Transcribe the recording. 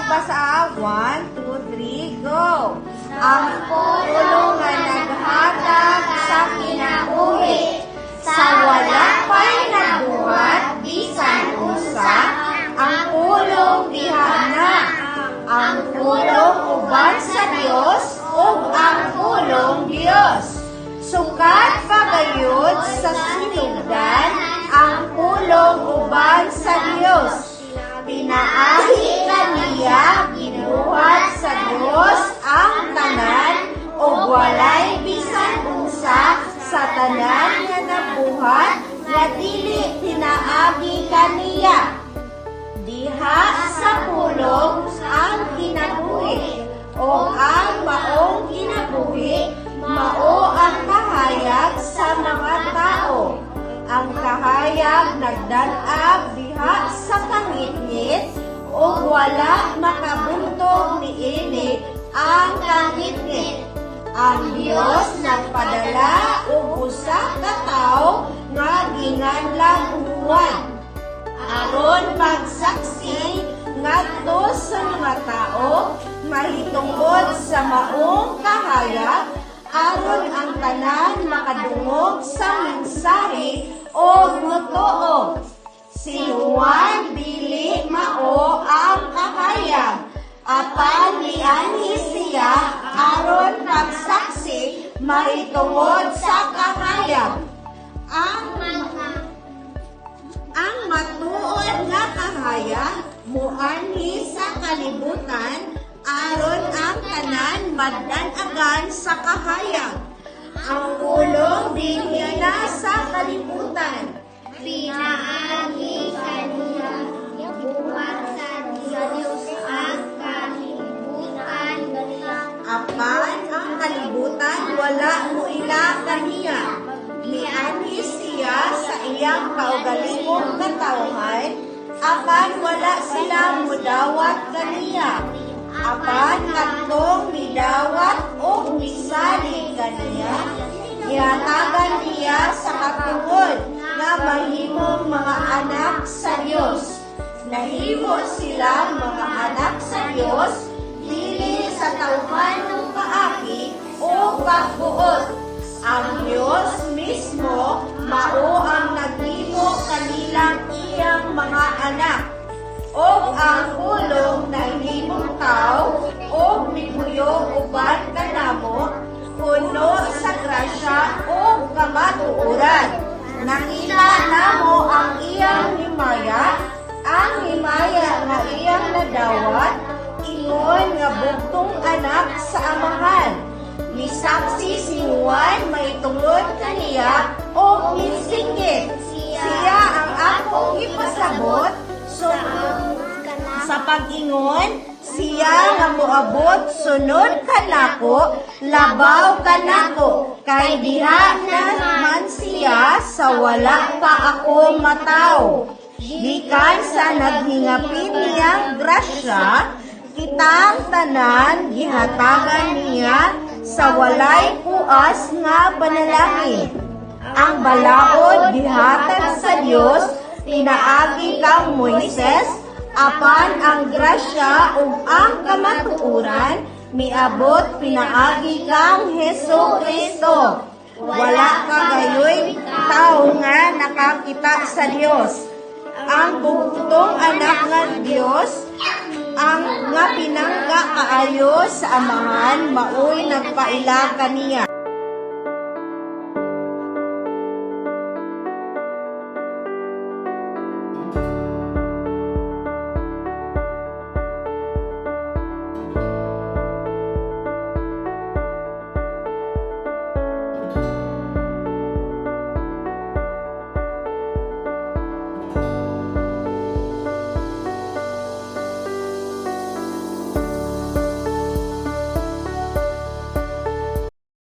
magbasa. 1, 2, 3, go! Ang pulong nga naghatag sa kinabuhi, sa wala pa'y nabuhat, bisan usa, ang pulong bihana, ang pulong uban sa Dios, ug ang pulong Dios. Sukat pagayod sa sinugdan, ang pulong uban sa Dios. Pinaahi kaniya, ginuhat sa Dios ang tanan, ug walay bisan unsa sa tanan nga nabuhat, nga dili pinaagi kaniya. Diha sa pulong ang kinabuhi, o ang maong kinabuhi, mao ang kahayag sa mga tao. Ang kahayag nagdanab diha sa kangitngit, o wala makabuntog niini ang kangitngit. Ang Dios nagpadala og usa ka tawo nga ginganlang Juan, aron magsaksi ngadto sa mga tao mahitungod sa maong kahayag, aron ang tanan makadungog sa mensahe o motoo. Si Juan dili mao ang kahayag, apan niani siya aron magsaksi mahitungod sa kahayag. Ang matuod nga kahayag muanhi sa kalibutan, aron ang tanan magdanagan sa kahayag. Ang pulong dinhi na sa kalibutan, pinaagi kaniya, buhat sa Dios ang kalibutan. Apan ang kalibutan wala mo ila kaniya. Niani siya sa iyang kaugalingong katawhan, apan wala sila mudawat kaniya. Apan kadtong midawat o misalig kaniya, ihatagan niya sa katungod nga mahimong mga anak sa Dios. Nahimo sila mga anak sa Dios, dili sa tawhan ng kaaki o pagbuot. Ang Dios mismo mao ang naghimo kanilang iyang mga anak. O ang pulong na himong tao, o miguyo uban kanamo, puno sa grasya o kamatuoran. Nakita namo ang iyang himaya, ang himaya nga iyang nadawat, ingon nga bugtong anak sa amahan. Misaksi si Juan maitungod kaniya o misinggit. Siya ang akong ipasabot, sa pag-ingon, siya nga moabot sunod kanako, labaw kanako, kay diha na man siya sa wala pa ako mataw. Gikan sa naghingapin niyang grasya, kitang tanan gihatagan niya sa walay puas nga panalangin. Ang balaod gihatag sa Dios, pinaagi kang Moises, apan ang grasya ug ang kamatuoran miabot pinaagi kang Hesus-Kristo. Wala ka gayoy tao nga nakakita sa Dios. Ang bugtong anak nga Dios, ang nga pinangga kaayo sa amahan, maoy nagpaila kaniya.